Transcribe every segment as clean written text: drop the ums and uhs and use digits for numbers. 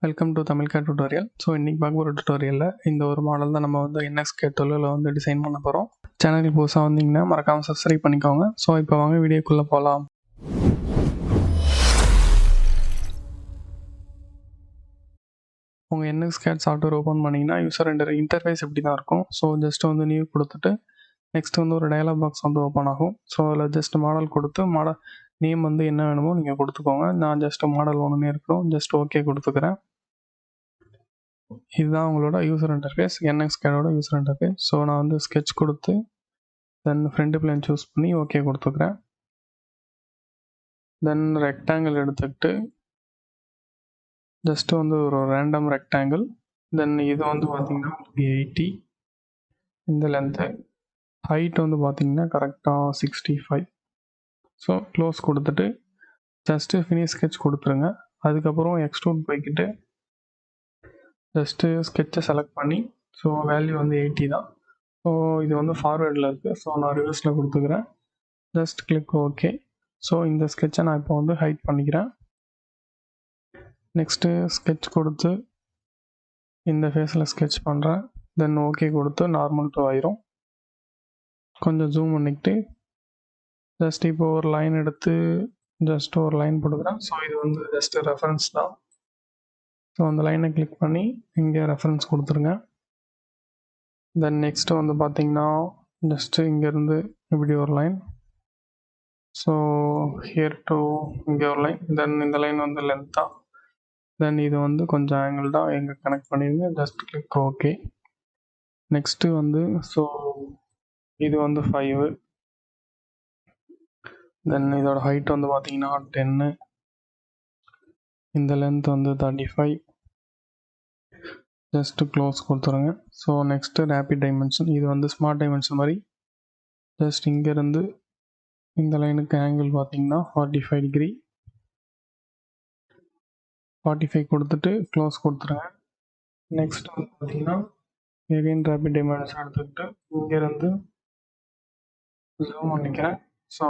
Welcome to Tamil CAD tutorial. So இன்றைக்கி பார்க்க ஒரு டுட்டோரியலில் இந்த ஒரு மாடல் தான் நம்ம வந்து NXK12 வந்து டிசைன் பண்ண போகிறோம். சேனலுக்கு புதுசாக வந்தீங்கன்னா மறக்காமல் சப்ஸ்கிரைப் பண்ணிக்கோங்க. ஸோ இப்போ வாங்க வீடியோக்குள்ளே போகலாம். உங்கள் NXK சாஃப்ட்வேர் ஓப்பன் பண்ணிங்கன்னா யூசர் இன்டர்ஃபேஸ் இப்படி தான் இருக்கும். ஸோ ஜஸ்ட் வந்து நியூ கொடுத்துட்டு நெக்ஸ்ட் வந்து ஒரு டயலாக் பாக்ஸ் வந்து ஓப்பன் ஆகும். ஸோ அதில் ஜஸ்ட் மாடல் கொடுத்து மாடல் நேம் வந்து என்ன வேணுமோ நீங்கள் கொடுத்துக்கோங்க. நான் ஜஸ்ட் மாடல் ஒன்றுனே இருக்கணும், ஜஸ்ட் ஓகே கொடுத்துக்கிறேன். இதுதான் உங்களோட யூசர் இன்டர்ஃபேஸ், NXK-ஓட யூசர் இன்டர்ஃபேஸ். ஸோ நான் வந்து ஸ்கெட்ச் கொடுத்து தென் ஃப்ரண்ட் பிளேன் சூஸ் பண்ணி ஓகே கொடுத்துக்கிறேன். தென் ரெக்டாங்கிள் எடுத்துக்கிட்டு ஜஸ்ட் வந்து ஒரு ரேண்டம் ரெக்டாங்கிள். தென் இது வந்து பார்த்திங்கன்னா 80, இந்த லென்த்து ஹைட் வந்து பார்த்திங்கன்னா கரெக்டாக 65. ஸோ க்ளோஸ் கொடுத்துட்டு ஜஸ்ட்டு ஃபினிஷ் ஸ்கெட்ச் கொடுத்துருங்க. அதுக்கப்புறம் எக்ஸ்ட்ரூட் போய்கிட்டு ஜஸ்ட்டு ஸ்கெட்சை செலக்ட் பண்ணி ஸோ வேல்யூ வந்து 80 தான். ஸோ இது வந்து ஃபார்வேர்டில் இருக்குது. ஸோ நான் ரிவர்ஸில் கொடுத்துக்கிறேன். Just click okay. ஸோ இந்த ஸ்கெட்சை நான் இப்போ வந்து ஹைட் பண்ணிக்கிறேன். நெக்ஸ்ட்டு ஸ்கெட்ச் கொடுத்து இந்த ஃபேஸில் ஸ்கெட்ச் பண்ணுறேன். தென் ஓகே கொடுத்து நார்மல் டூ ஆயிரும். கொஞ்சம் ஜூம் பண்ணிக்கிட்டு ஜஸ்ட் இப்போ ஒரு லைன் எடுத்து ஜஸ்ட் ஒரு லைன் போட்டுக்கிறேன். ஸோ இது வந்து ஜஸ்ட்டு ரெஃபரன்ஸ் தான். ஸோ அந்த லைனை கிளிக் பண்ணி இங்கே ரெஃபரன்ஸ் கொடுத்துருங்க. தென் நெக்ஸ்ட்டு வந்து பார்த்திங்கன்னா ஜஸ்ட்டு இங்கேருந்து இப்படி ஒரு லைன். ஸோ ஹியர் டு இங்கே ஒரு லைன். தென் இந்த லைன் வந்து லென்த்தாக. தென் இது வந்து கொஞ்சம் ஆங்கிள்டாக எங்கே கனெக்ட் பண்ணிடுங்க. Just click okay. நெக்ஸ்ட்டு வந்து ஸோ இது வந்து 5. தென் இதோட ஹைட் வந்து பார்த்திங்கன்னா 10. இந்த லென்த் வந்து 35. ஜஸ்ட்டு க்ளோஸ் கொடுத்துருங்க. So next rapid dimension. இது வந்து ஸ்மார்ட் டைமென்ஷன் மாதிரி. ஜஸ்ட் இங்கேருந்து இந்த லைனுக்கு ஆங்கிள் பார்த்திங்கன்னா 45 டிகிரி. 45 கொடுத்துட்டு க்ளோஸ் கொடுத்துருங்க. நெக்ஸ்ட் வந்து பார்த்திங்கன்னா எகைன் ரேபிட் டைமென்ஷன் எடுத்துக்கிட்டு இங்கேருந்து ஜூம் பண்ணிக்கிறேன். ஸோ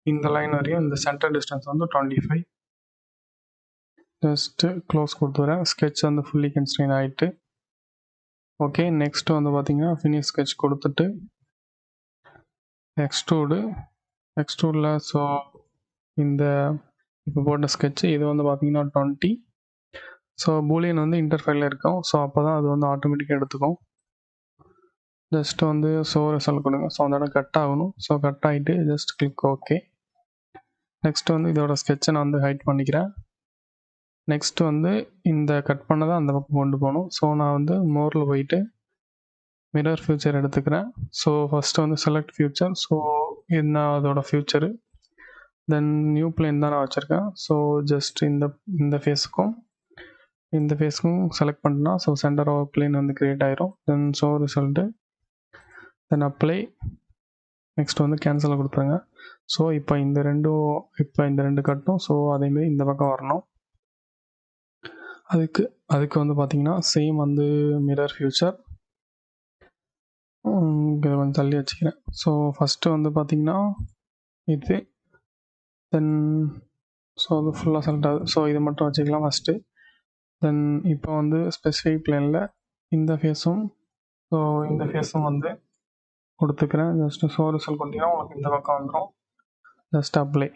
இந்த லைன் வரையும் இந்த சென்டர் டிஸ்டன்ஸ் வந்து 25. ஜஸ்ட்டு க்ளோஸ் கொடுத்துறேன். ஸ்கெட்ச் வந்து ஃபுல்லி கன்ஸ்ட்ரெயின் ஆகிட்டு ஓகே. நெக்ஸ்ட்டு வந்து பார்த்திங்கன்னா ஃபினிஷ் ஸ்கெட்ச் கொடுத்துட்டு எக்ஸ்ட்ரூடில் ஸோ இந்த இப்போ போட்ட ஸ்கெட்சு இது வந்து பார்த்திங்கன்னா 20. ஸோ பூலியன் வந்து இன்டர்ஃபைலில் இருக்கும். ஸோ அப்போ தான் அது வந்து ஆட்டோமேட்டிக்காக எடுத்துக்கும். ஜஸ்ட்டு வந்து ஸோ ரிசல்ட் கொடுங்க. ஸோ அந்த இடம் கட் ஆகணும். ஸோ கட் ஆகிட்டு ஜஸ்ட் கிளிக் ஓகே. நெக்ஸ்ட்டு வந்து இதோட ஸ்கெட்சை நான் வந்து ஹைட் பண்ணிக்கிறேன். நெக்ஸ்ட்டு வந்து இந்த கட் பண்ணதை அந்த பக்கம் கொண்டு போகணும். ஸோ நான் வந்து மோரில் போயிட்டு மிரர் ஃபியூச்சர் எடுத்துக்கிறேன். ஸோ ஃபஸ்ட்டு வந்து செலக்ட் ஃபியூச்சர். ஸோ என்ன அதோட ஃபியூச்சரு. தென் நியூ பிளேன் தான் நான் வச்சுருக்கேன். ஸோ ஜஸ்ட் இந்த ஃபேஸுக்கும் செலக்ட் பண்ணிட்டேன்னா ஸோ சென்டர் ஆஃப் பிளேன் வந்து க்ரியேட் ஆயிரும். தென் ஷோ ரிசல்ட்டு. தென் அப்ளை. நெக்ஸ்ட் வந்து கேன்சலை கொடுத்துருங்க. ஸோ இப்போ இந்த ரெண்டு கட்டும் ஸோ அதேமாரி இந்த பக்கம் வரணும். அதுக்கு வந்து பார்த்திங்கன்னா சேம் வந்து மிரர் ஃபியூச்சர் இதை கொஞ்சம் தள்ளி வச்சுக்கிறேன். ஸோ ஃபஸ்ட்டு வந்து பார்த்திங்கன்னா இது. தென் ஸோ அது ஃபுல்லாக செலக்ட் ஆகுது. ஸோ இது மட்டும் வச்சுக்கலாம் ஃபஸ்ட்டு. தென் இப்போ வந்து ஸ்பெசிஃபிக் பிளேனில் இந்த ஃபேஸும் ஸோ இந்த ஃபேஸும் வந்து கொடுத்துக்கிறேன். ஜஸ்ட்டு ஷோ ரிசல்ட் கொடுத்தீங்கன்னா உங்களுக்கு இந்த பக்கம் வந்துடும். Just apply.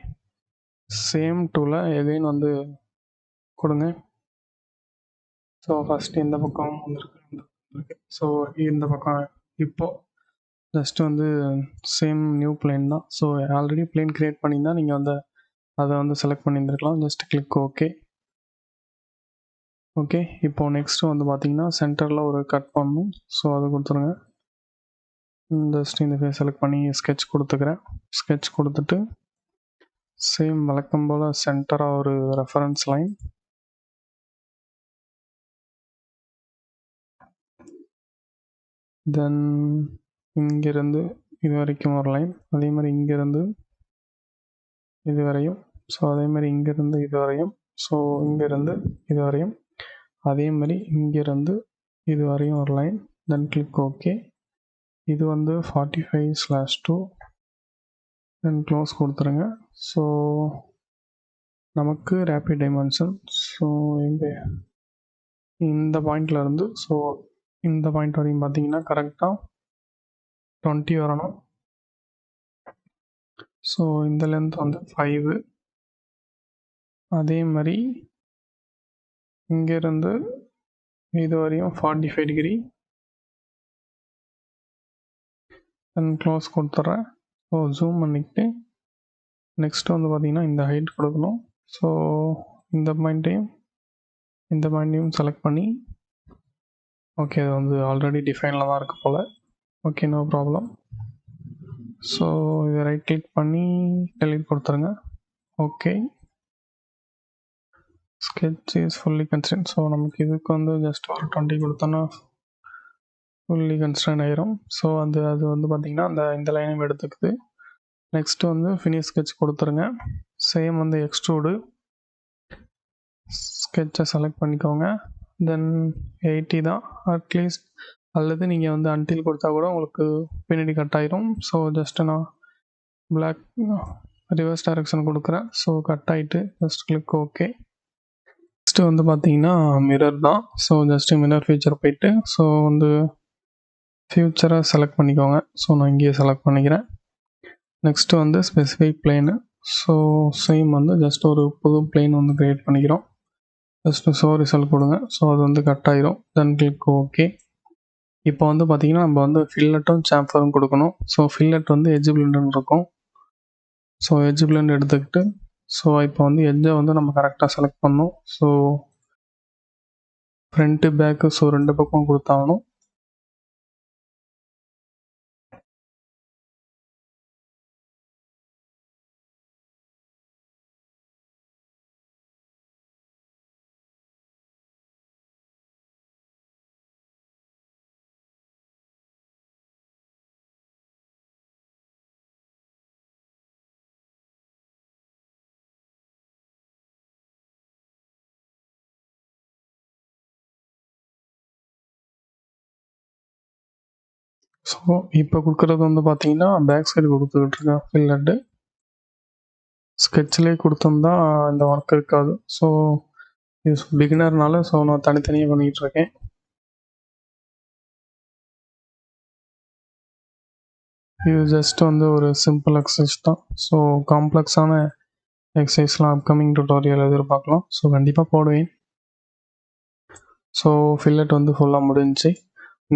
சேம் டூவில் எகைன் வந்து கொடுங்க. ஸோ ஃபஸ்ட்டு இந்த பக்கம் வந்துருக்கு. ஸோ இந்த பக்கம் இப்போது ஜஸ்ட்டு வந்து சேம் நியூ பிளேன் தான். ஸோ ஆல்ரெடி பிளேன் க்ரியேட் பண்ணியிருந்தால் நீங்கள் வந்து அதை வந்து செலக்ட் பண்ணியிருந்துருக்கலாம். Just click okay. ஓகே. இப்போது நெக்ஸ்ட்டு வந்து பார்த்திங்கன்னா சென்டரில் ஒரு கட் பண்ணணும். ஸோ அதை கொடுத்துருங்க. ஜஸ்ட் இந்த ஃபேஸ் செலக்ட் பண்ணி ஸ்கெட்ச் கொடுத்துக்கிறேன். ஸ்கெட்ச் கொடுத்துட்டு சேம் வழக்கம் போல் சென்டராக ஒரு ரெஃபரன்ஸ் லைன். தென் இங்கேருந்து இது வரைக்கும் ஒரு லைன். அதே மாதிரி இங்கேருந்து இது வரையும். ஸோ அதே மாதிரி இங்கேருந்து இது வரையும். ஸோ இங்கேருந்து இது வரையும். அதே மாதிரி இங்கேருந்து இது வரையும் ஒரு லைன். தென் கிளிக் ஓகே. இது வந்து 45/2. தென் க்ளோஸ் கொடுத்துருங்க. ஸோ நமக்கு ரேபிட் டைமென்ஷன் ஸோ இங்கே இந்த பாயிண்ட்ல இருந்து ஸோ இந்த பாயிண்ட் வரையும் பார்த்தீங்கன்னா கரெக்டாக 20 வரணும். ஸோ இந்த லென்த் வந்து 5. அதே மாதிரி இங்கேருந்து இது வரையும் 45 டிகிரி தென் க்ளோஸ் கொடுத்துட்றேன். ஸோ ஜூம் பண்ணிக்கிட்டு நெக்ஸ்ட்டு வந்து பார்த்திங்கன்னா இந்த ஹைட் கொடுக்கணும். ஸோ இந்த பாயிண்ட்டையும் செலக்ட் பண்ணி ஓகே அது வந்து ஆல்ரெடி டிஃபைனில் தான் இருக்குது போல். Okay no problem. ஸோ இதை ரைட் கிளிக் பண்ணி டெலீட் கொடுத்துருங்க. Okay sketch is fully constrained. So நமக்கு இதுக்கு வந்து ஜஸ்ட் ஒரு 20 கொடுத்தோன்னா ஃபுல்லி கன்ஸ்ட்ரெயின் ஆயிரும். ஸோ அது வந்து பார்த்திங்கன்னா இந்த லைனையும் எடுத்துக்குது. நெக்ஸ்ட்டு வந்து ஃபினிஷ் sketch கொடுத்துருங்க. சேம் வந்து எக்ஸ்ட்ரூடு ஸ்கெட்சை செலக்ட் பண்ணிக்கோங்க. தென் 80 தான் அட்லீஸ்ட், அல்லது நீங்கள் வந்து அன்டில் கொடுத்தா கூட உங்களுக்கு பின்னாடி கட் ஆயிரும். ஸோ ஜஸ்ட்டு நான் பிளாக் ரிவர்ஸ் டைரக்ஷன் கொடுக்குறேன். ஸோ கட் ஆகிட்டு ஜஸ்ட் கிளிக் ஓகே. நெக்ஸ்ட்டு வந்து பார்த்தீங்கன்னா மிரர் தான். ஸோ ஜஸ்ட்டு மிரர் ஃபீச்சர் போயிட்டு ஸோ வந்து ஃபியூச்சரை செலக்ட் பண்ணிக்கோங்க. ஸோ நான் இங்கேயே செலக்ட் பண்ணிக்கிறேன். நெக்ஸ்ட்டு வந்து ஸ்பெசிஃபிக் பிளேனு. ஸோ சேம் வந்து ஜஸ்ட் ஒரு புது பிளேன் வந்து க்ரியேட் பண்ணிக்கிறோம். ஜஸ்ட்டு ஷோ ரிசல்ட் கொடுங்க. ஸோ அது வந்து கட் ஆயிரும். தென் கிளிக் ஓகே. இப்போ வந்து பார்த்திங்கன்னா நம்ம வந்து ஃபில்லட்டும் சாம்ஃபரும் கொடுக்கணும். ஸோ ஃபில்லட் வந்து எட்ஜ் பிளெண்டுன்னு இருக்கும். ஸோ எட்ஜ் பிளெண்ட் எடுத்துக்கிட்டு ஸோ இப்போ வந்து எட்ஜை வந்து நம்ம கரெக்டாக செலக்ட் பண்ணணும். ஸோ ஃப்ரண்ட்டு பேக்கு ஸோ 2 பக்கம் கொடுத்தாகணும். ஸோ இப்போ கொடுக்குறது வந்து பார்த்தீங்கன்னா பேக் சைடு கொடுத்துக்கிட்டு இருக்கேன் ஃபில்லட்டு. ஸ்கெட்சிலே கொடுத்தோம்னா இந்த ஒர்க் இருக்காது. ஸோ இது பிகினர்னால ஸோ நான் தனித்தனியாக பண்ணிகிட்டு இருக்கேன். இது ஜஸ்ட் வந்து ஒரு சிம்பிள் எக்ஸசைஸ் தான். ஸோ காம்ப்ளெக்ஸான எக்ஸசைஸ்லாம் அப்கமிங் டுட்டோரியல் எதிர்பார்க்கலாம். ஸோ கண்டிப்பாக போடுவேன். ஸோ ஃபில்லட் வந்து ஃபுல்லாக முடிஞ்சிச்சு.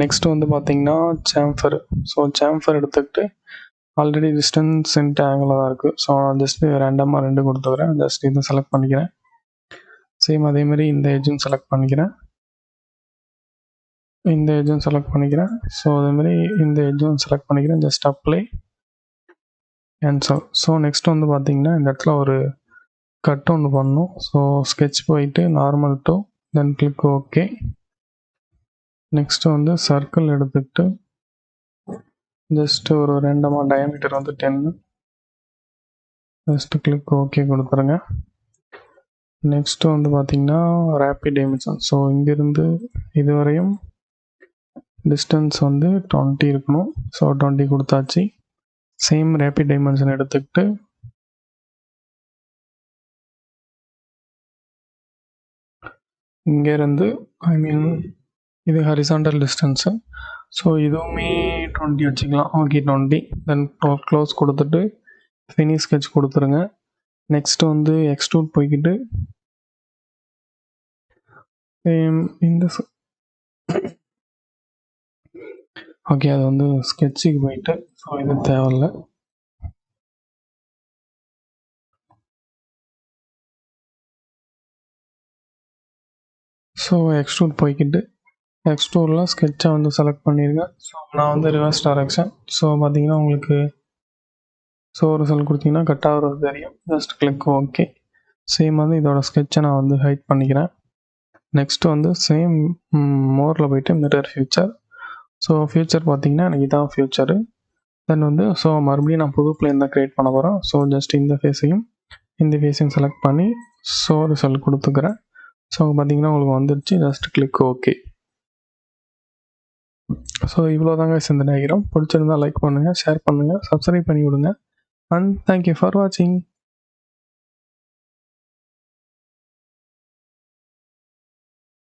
நெக்ஸ்ட் வந்து பார்த்திங்கன்னா சாம்ஃபர். ஸோ சாம்ஃபர் எடுத்துக்கிட்டு ஆல்ரெடி டிஸ்டன்ஸ் அண்ட் ஆங்கிளாக தான் இருக்குது. ஸோ நான் ஜஸ்ட்டு ரேண்டமாக 2 கொடுத்துக்கிறேன். ஜஸ்ட் இதை செலக்ட் பண்ணிக்கிறேன். சேம் அதேமாதிரி இந்த எட்ஜும் செலக்ட் பண்ணிக்கிறேன். ஸோ அதேமாதிரி இந்த எட்ஜும் செலக்ட் பண்ணிக்கிறேன். Just apply answer. So next வந்து பார்த்திங்கன்னா இந்த இடத்துல ஒரு கட் ஒன்று பண்ணணும். ஸோ ஸ்கெட்ச் போயிட்டு normal to then click okay. Next வந்து சர்க்கிள் எடுத்துக்கிட்டு ஜஸ்ட்டு ஒரு ரேண்டமாக டயாமீட்டர் வந்து 10 ஜஸ்ட்டு கிளிக் ஓகே கொடுத்துருங்க. நெக்ஸ்ட்டு வந்து பார்த்திங்கன்னா ரேப்பிட் டைமென்ஷன். ஸோ இங்கேருந்து இதுவரையும் டிஸ்டன்ஸ் வந்து 20 இருக்கணும். ஸோ 20 கொடுத்தாச்சு. சேம் ரேப்பிட் டைமென்ஷன் எடுத்துக்கிட்டு இங்கேருந்து இது ஹரிசாண்டல் டிஸ்டன்ஸு. ஸோ இதுவுமே 20 வச்சுக்கலாம். ஓகே 20 தென் க்ளோஸ் கொடுத்துட்டு ஃபினிஷ் ஸ்கெட்ச் கொடுத்துருங்க. நெக்ஸ்ட்டு வந்து எக்ஸ்ட்ரூட் போய்கிட்டு இந்த ஓகே அது வந்து ஸ்கெட்சுக்கு போயிட்டு ஸோ இது தேவையில்லை. ஸோ எக்ஸ்ட்ரூட் போய்கிட்டு எக்ஸ்ட்ரூடில் ஸ்கெட்சை வந்து செலக்ட் பண்ணிடுங்க. ஸோ நான் வந்து ரிவர்ஸ் டைரக்ஷன். ஸோ பார்த்தீங்கன்னா உங்களுக்கு ஸோ ரிசல்ட் கொடுத்தீங்கன்னா கட் ஆகிறது தெரியும். Just click okay. சேம் வந்து இதோட ஸ்கெட்சை நான் வந்து ஹைட் பண்ணிக்கிறேன். நெக்ஸ்ட்டு வந்து சேம் மோரில் போய்ட்டு மிரர் ஃபியூச்சர். ஸோ ஃபியூச்சர் பார்த்தீங்கன்னா எனக்கு இதான் ஃபியூச்சரு. தென் வந்து ஸோ மறுபடியும் நான் புது பிளேன் தான் க்ரியேட் பண்ண போகிறேன். ஸோ ஜஸ்ட் இந்த ஃபேஸையும் செலக்ட் பண்ணி ஸோ ரிசல்ட் கொடுத்துக்கிறேன். ஸோ பார்த்தீங்கன்னா உங்களுக்கு வந்துடுச்சு. Just click okay. ஸோ இவ்வளோ தாங்க இந்த டயக்ராம். பிடிச்சிருந்தால் லைக் பண்ணுங்கள், ஷேர் பண்ணுங்கள், சப்ஸ்கிரைப் பண்ணி விடுங்க. அண்ட் தேங்க்யூ ஃபார் வாட்சிங்.